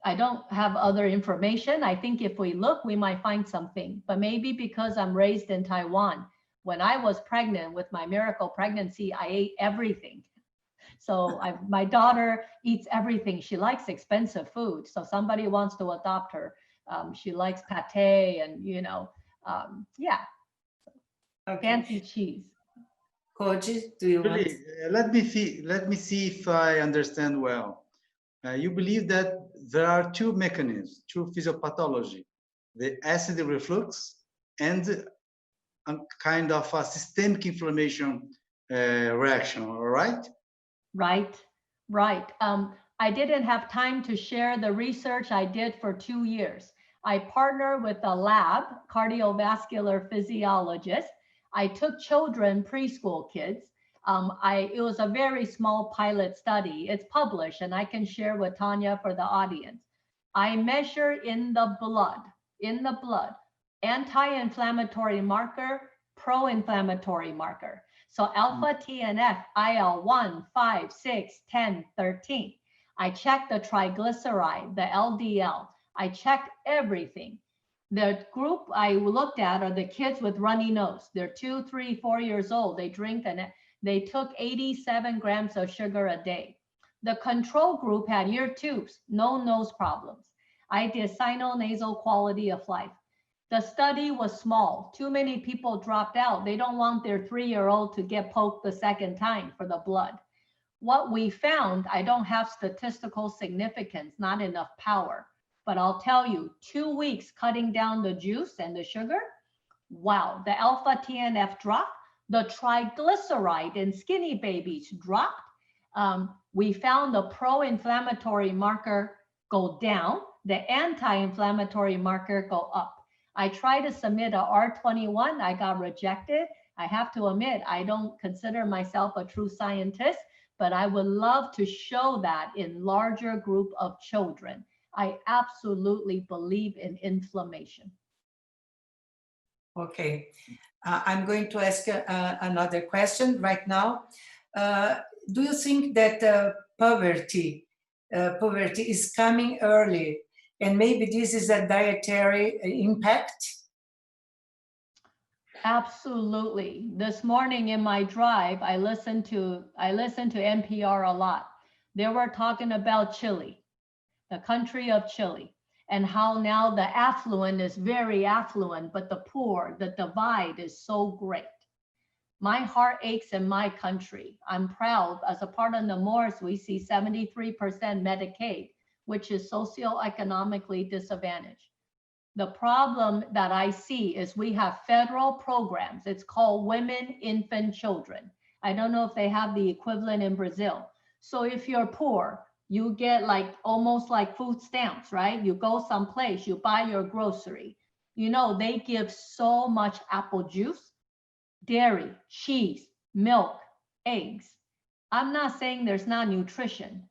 Speaker 2: I don't have other information. I think if we look, we might find something, but maybe because I'm raised in Taiwan. When I was pregnant with my miracle pregnancy, I ate everything. So my daughter eats everything. She likes expensive food. So somebody wants to adopt her. She likes pate and, yeah,
Speaker 1: Okay.
Speaker 2: fancy cheese.
Speaker 1: Koji, do you want?
Speaker 5: Really, let me see if I understand well. You believe that there are two mechanisms, two physiopathology, the acid reflux and a kind of a systemic inflammation reaction, all right?
Speaker 2: Right. I didn't have time to share the research I did for 2 years. I partnered with a lab, cardiovascular physiologist. I took children, preschool kids. It was a very small pilot study. It's published and I can share with Tanya for the audience. I measure in the blood, anti-inflammatory marker, pro-inflammatory marker. So alpha TNF, IL-1, 5, 6, 10, 13. I checked the triglyceride, the LDL. I checked everything. The group I looked at are the kids with runny nose. They're 2, 3, 4 years old. They drink and they took 87 grams of sugar a day. The control group had ear tubes, no nose problems. I did sinonasal quality of life. The study was small. Too many people dropped out. They don't want their 3-year-old to get poked the second time for the blood. What we found, I don't have statistical significance, not enough power, but I'll tell you, 2 weeks cutting down the juice and the sugar, wow, the alpha TNF dropped, the triglyceride in skinny babies dropped. We found the pro-inflammatory marker go down, the anti-inflammatory marker go up. I tried to submit a R21, I got rejected. I have to admit, I don't consider myself a true scientist, but I would love to show that in larger group of children. I absolutely believe in inflammation.
Speaker 1: Okay, I'm going to ask another question right now. Do you think that poverty is coming early, and maybe this is a dietary impact?
Speaker 2: Absolutely. This morning in my drive, I listened to NPR a lot. They were talking about Chile, the country of Chile, and how now the affluent is very affluent, but the poor, the divide is so great. My heart aches in my country. I'm proud. As a part of Nemours, we see 73% Medicaid, which is socioeconomically disadvantaged. The problem that I see is we have federal programs. It's called Women, Infant, Children. I don't know if they have the equivalent in Brazil. So if you're poor, you get like almost like food stamps, right? You go someplace, you buy your grocery. You know, they give so much apple juice, dairy, cheese, milk, eggs. I'm not saying there's not nutrition,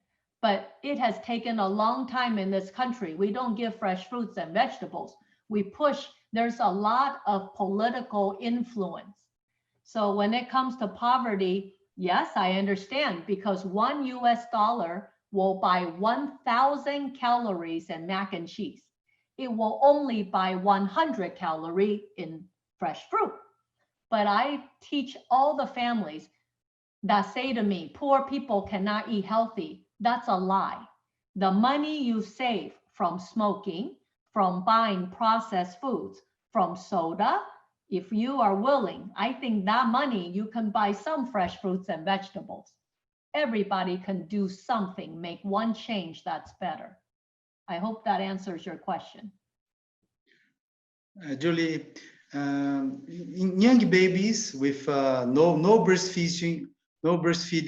Speaker 2: but it has taken a long time in this country. We don't give fresh fruits and vegetables. We push, there's a lot of political influence. So when it comes to poverty, yes, I understand, because $1 US will buy 1,000 calories in mac and cheese. It will only buy 100 calories in fresh fruit. But I teach all the families that say to me, poor people cannot eat healthy. That's a lie. The money you save from smoking, from buying processed foods, from soda, if you are willing, I think that money you can buy some fresh fruits and vegetables. Everybody can do something, make one change that's better. I hope that answers your question.
Speaker 5: Julie, in young babies with no breastfeeding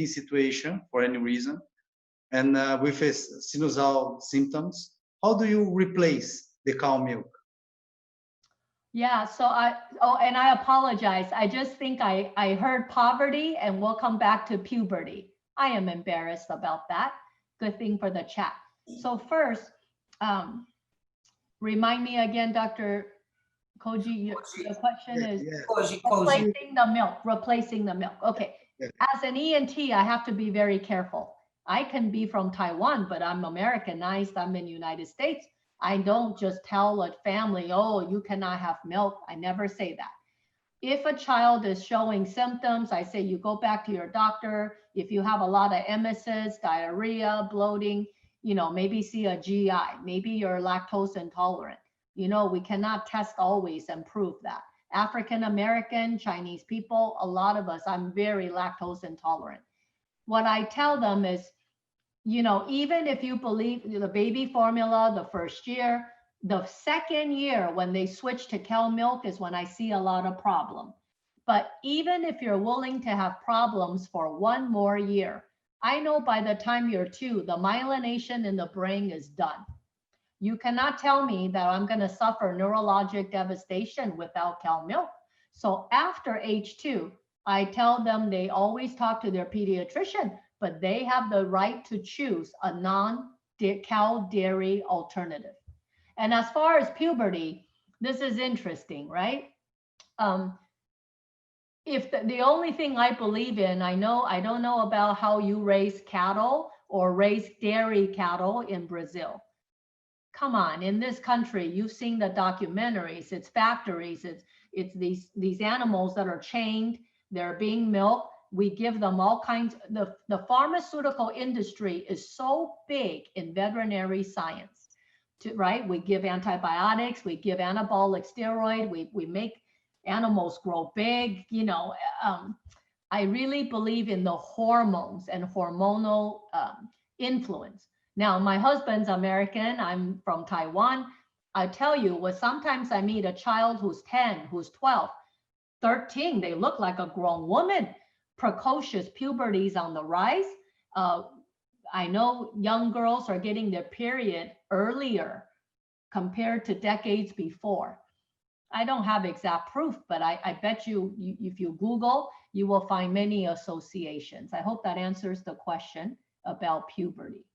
Speaker 5: situation for any reason, and with sinusal symptoms, how do you replace the cow milk?
Speaker 2: Yeah, so and I apologize. I just think I heard poverty, and we'll come back to puberty. I am embarrassed about that. Good thing for the chat. So first, remind me again, Dr. Koji, the question is replacing the milk, replacing the milk. Okay, as an ENT, I have to be very careful. I can be from Taiwan, but I'm Americanized, I'm in the United States. I don't just tell a family, oh, you cannot have milk. I never say that. If a child is showing symptoms, I say you go back to your doctor. If you have a lot of emesis, diarrhea, bloating, you know, maybe see a GI, maybe you're lactose intolerant. You know, we cannot test always and prove that. African American, Chinese people, a lot of us, I'm very lactose intolerant. What I tell them is, you know, even if you believe the baby formula the first year, the second year when they switch to cow milk is when I see a lot of problem. But even if you're willing to have problems for one more year, I know by the time you're 2, the myelination in the brain is done. You cannot tell me that I'm going to suffer neurologic devastation without cow milk. So after age 2, I tell them they always talk to their pediatrician, but they have the right to choose a non-cow dairy alternative. And as far as puberty, this is interesting, right? If the only thing I believe in, I don't know about how you raise cattle or raise dairy cattle in Brazil. Come on, in this country, you've seen the documentaries, it's factories, it's these animals that are chained, they're being milked. We give them all kinds, the pharmaceutical industry is so big in veterinary science, right? We give antibiotics, we give anabolic steroid, we make animals grow big, you know. I really believe in the hormones and hormonal influence. Now, my husband's American, I'm from Taiwan. I tell you, sometimes I meet a child who's 10, who's 12, 13, they look like a grown woman. Precocious puberty is on the rise. I know young girls are getting their period earlier compared to decades before. I don't have exact proof, but I bet you, if you Google, you will find many associations. I hope that answers the question about puberty.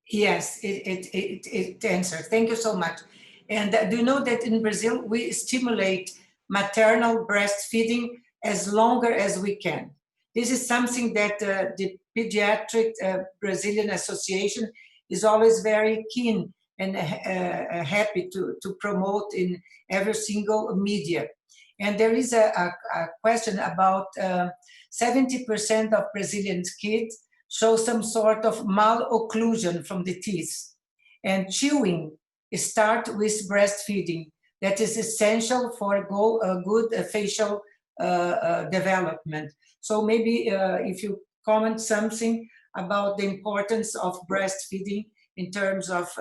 Speaker 1: Yes, it answers. Thank you so much. And do you know that in Brazil, we stimulate maternal breastfeeding as longer as we can? This is something that the Pediatric Brazilian Association is always very keen and happy to promote in every single media. And there is a question about 70% of Brazilian kids show some sort of malocclusion from the teeth. And chewing start with breastfeeding. That is essential for a good facial development. So maybe if you comment something about the importance of breastfeeding in terms of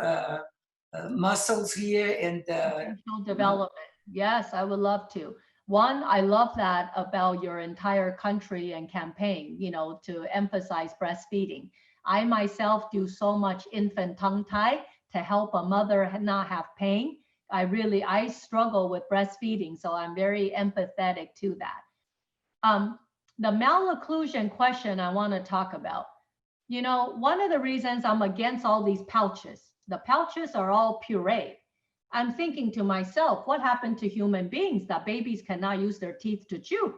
Speaker 1: muscles here and
Speaker 2: Facial development. Yes, I would love to. One, I love that about your entire country and campaign, you know, to emphasize breastfeeding. I myself do so much infant tongue tie to help a mother not have pain. I struggle with breastfeeding, so I'm very empathetic to that. The malocclusion question I want to talk about. You know, one of the reasons I'm against all these pouches, the pouches are all pureed. I'm thinking to myself, what happened to human beings that babies cannot use their teeth to chew?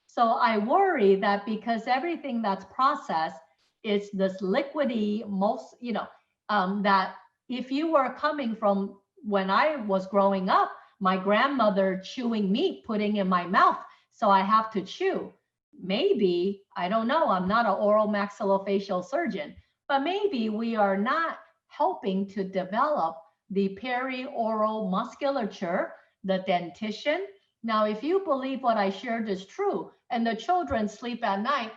Speaker 2: So I worry that because everything that's processed is this liquidy, most, you know, that if you were coming from when I was growing up, my grandmother chewing meat, putting in my mouth, so I have to chew. Maybe, I don't know, I'm not an oral maxillofacial surgeon, but maybe we are not helping to develop the perioral musculature, the dentition. Now, if you believe what I shared is true, and the children sleep at night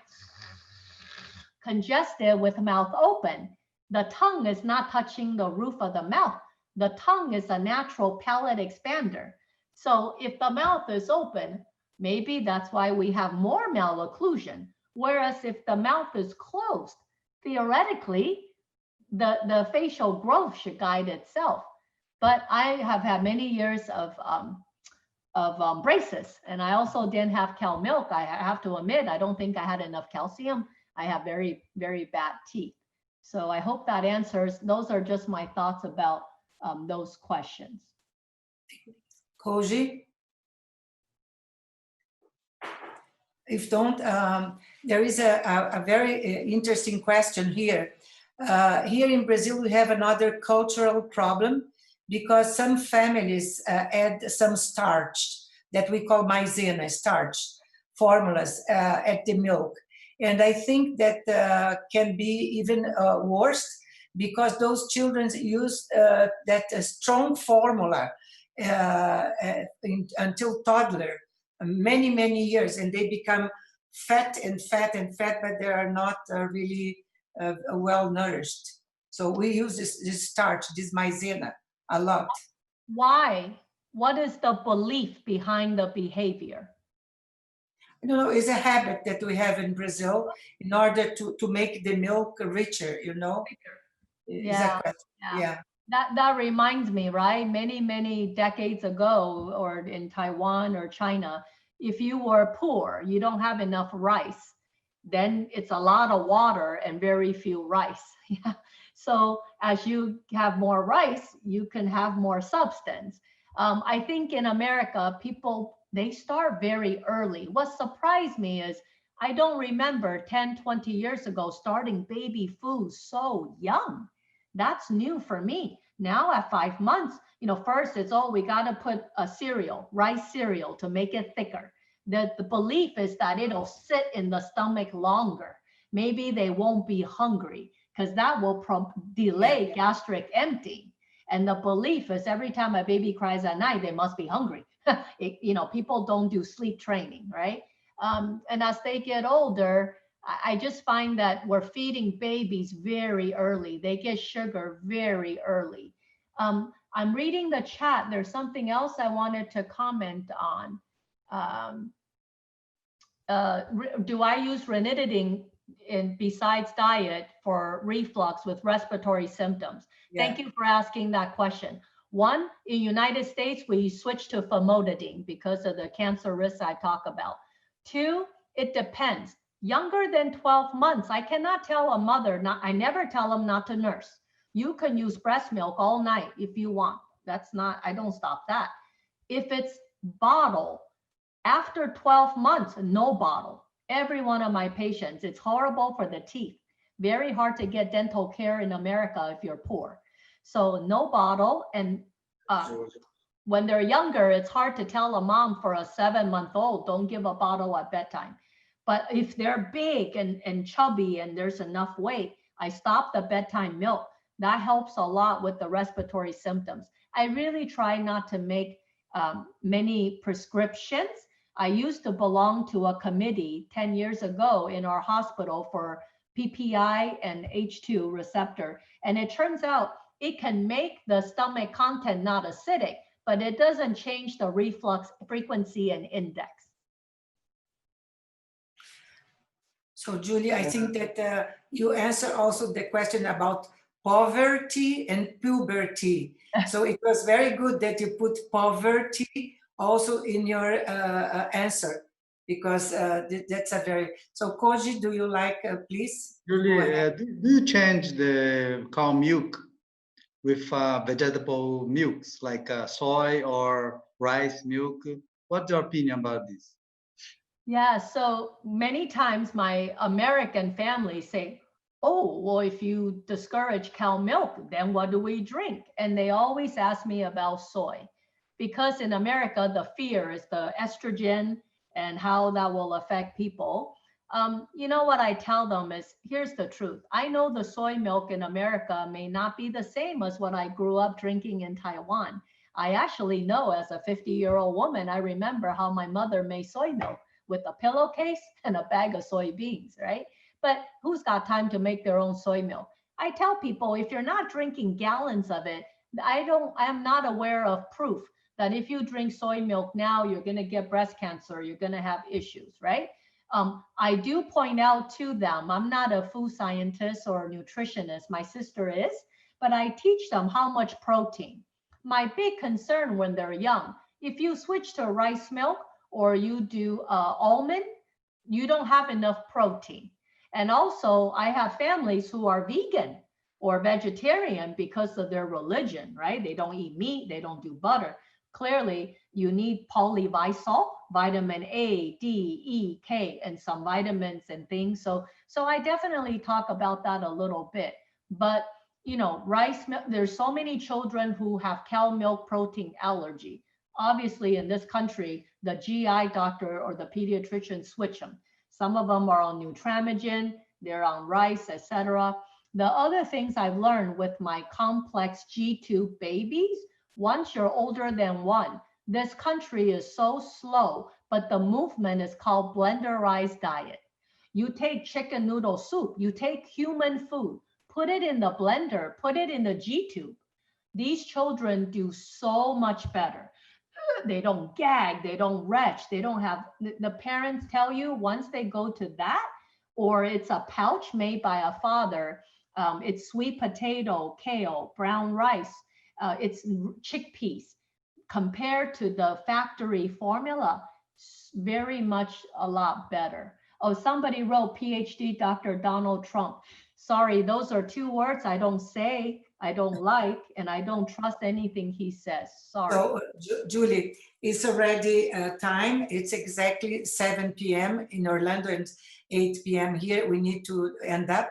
Speaker 2: congested with mouth open, the tongue is not touching the roof of the mouth. The tongue is a natural palate expander. So if the mouth is open, maybe that's why we have more malocclusion. Whereas if the mouth is closed, theoretically, the facial growth should guide itself. But I have had many years of braces, and I also didn't have cow milk. I have to admit, I don't think I had enough calcium. I have very, very bad teeth. So I hope that answers. Those are just my thoughts about those questions.
Speaker 1: Koji? If don't, there is a very interesting question here. Here in Brazil, we have another cultural problem because some families add some starch that we call maizena, starch formulas at the milk. And I think that can be even worse because those children use that strong formula until toddler, many, many years, and they become fat and fat and fat, but they are not really well nourished. So we use this starch, this maizena, a lot.
Speaker 2: Why? What is the belief behind the behavior?
Speaker 1: I don't know, it's a habit that we have in Brazil in order to make the milk richer, you know?
Speaker 2: Yeah, yeah. That reminds me, right? Many, many decades ago, or in Taiwan or China, if you were poor, you don't have enough rice, then it's a lot of water and very few rice. Yeah. So as you have more rice, you can have more substance. I think in America, people, they start very early. What surprised me is I don't remember 10, 20 years ago starting baby food so young. That's new for me. Now at 5 months, you know, first it's, oh, we got to put a cereal, rice cereal to make it thicker. The belief is that it'll sit in the stomach longer. Maybe they won't be hungry because that will delay gastric emptying. And the belief is every time a baby cries at night, they must be hungry. You know, people don't do sleep training, right? And as they get older, I just find that we're feeding babies very early. They get sugar very early. I'm reading the chat. There's something else I wanted to comment on. Do I use ranitidine besides diet for reflux with respiratory symptoms? Yeah. Thank you for asking that question. One, in United States, we switched to famotidine because of the cancer risks I talk about. Two, it depends. Younger than 12 months, I cannot tell a mother, I never tell them not to nurse. You can use breast milk all night if you want. That's not, I don't stop that. If it's bottle, after 12 months, no bottle. Every one of my patients, it's horrible for the teeth. Very hard to get dental care in America if you're poor. So no bottle. And when they're younger, it's hard to tell a mom for a 7-month-old, don't give a bottle at bedtime. But if they're big and chubby and there's enough weight, I stop the bedtime milk. That helps a lot with the respiratory symptoms. I really try not to make many prescriptions. I used to belong to a committee 10 years ago in our hospital for PPI and H2 receptor. And it turns out it can make the stomach content not acidic, but it doesn't change the reflux frequency and index.
Speaker 1: So Julie, I think that you answer also the question about poverty and puberty. So it was very good that you put poverty also in your answer, because that's a very, so Koji, do you like, please?
Speaker 5: Julie, do you change the cow milk with vegetable milks like soy or rice milk? What's your opinion about this?
Speaker 2: Yeah, so many times my American family say, oh, well, if you discourage cow milk, then what do we drink? And they always ask me about soy, because in America, the fear is the estrogen and how that will affect people. You know what I tell them is, here's the truth. I know the soy milk in America may not be the same as what I grew up drinking in Taiwan. I actually know, as a 50-year-old woman, I remember how my mother made soy milk with a pillowcase and a bag of soybeans, right? But who's got time to make their own soy milk? I tell people, if you're not drinking gallons of it, I'm not aware of proof that if you drink soy milk now, you're going to get breast cancer, you're going to have issues, right? I do point out to them, I'm not a food scientist or a nutritionist, my sister is, but I teach them how much protein. My big concern when they're young, if you switch to rice milk or you do almond, you don't have enough protein. And also, I have families who are vegan or vegetarian because of their religion, right? They don't eat meat, they don't do butter. Clearly, you need polyvisol, vitamin A, D, E, K, and some vitamins and things. So I definitely talk about that a little bit. But, you know, rice milk, there's so many children who have cow milk protein allergy. Obviously, in this country, the GI doctor or the pediatrician switch them. Some of them are on Nutramigen, they're on rice, etc. The other things I've learned with my complex G2 babies, once you're older than 1, this country is so slow, but the movement is called blenderized diet. You take chicken noodle soup, you take human food, put it in the blender, put it in the G-tube. These children do so much better. They don't gag, they don't retch, they don't have, the parents tell you once they go to that, or it's a pouch made by a father, it's sweet potato, kale, brown rice, it's chickpeas. Compared to the factory formula, very much a lot better. Oh, somebody wrote PhD Dr. Donald Trump. Sorry, those are 2 words I don't say, I don't like, and I don't trust anything he says. Sorry.
Speaker 1: So, Julie, it's already time. It's exactly 7 p.m. in Orlando and 8 p.m. here. We need to end up.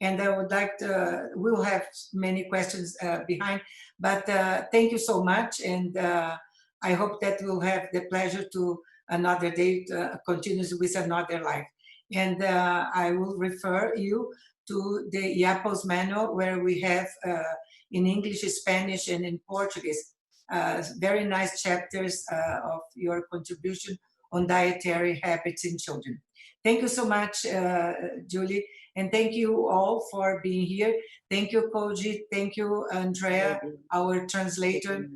Speaker 1: And I would like to, we'll have many questions behind, but thank you so much. And I hope that we'll have the pleasure to another day continues with another life. And I will refer you to the IAPOS manual, where we have in English, Spanish, and in Portuguese, very nice chapters of your contribution on dietary habits in children. Thank you so much, Julie. And thank you all for being here. Thank you, Koji. Thank you, Andrea, our translator.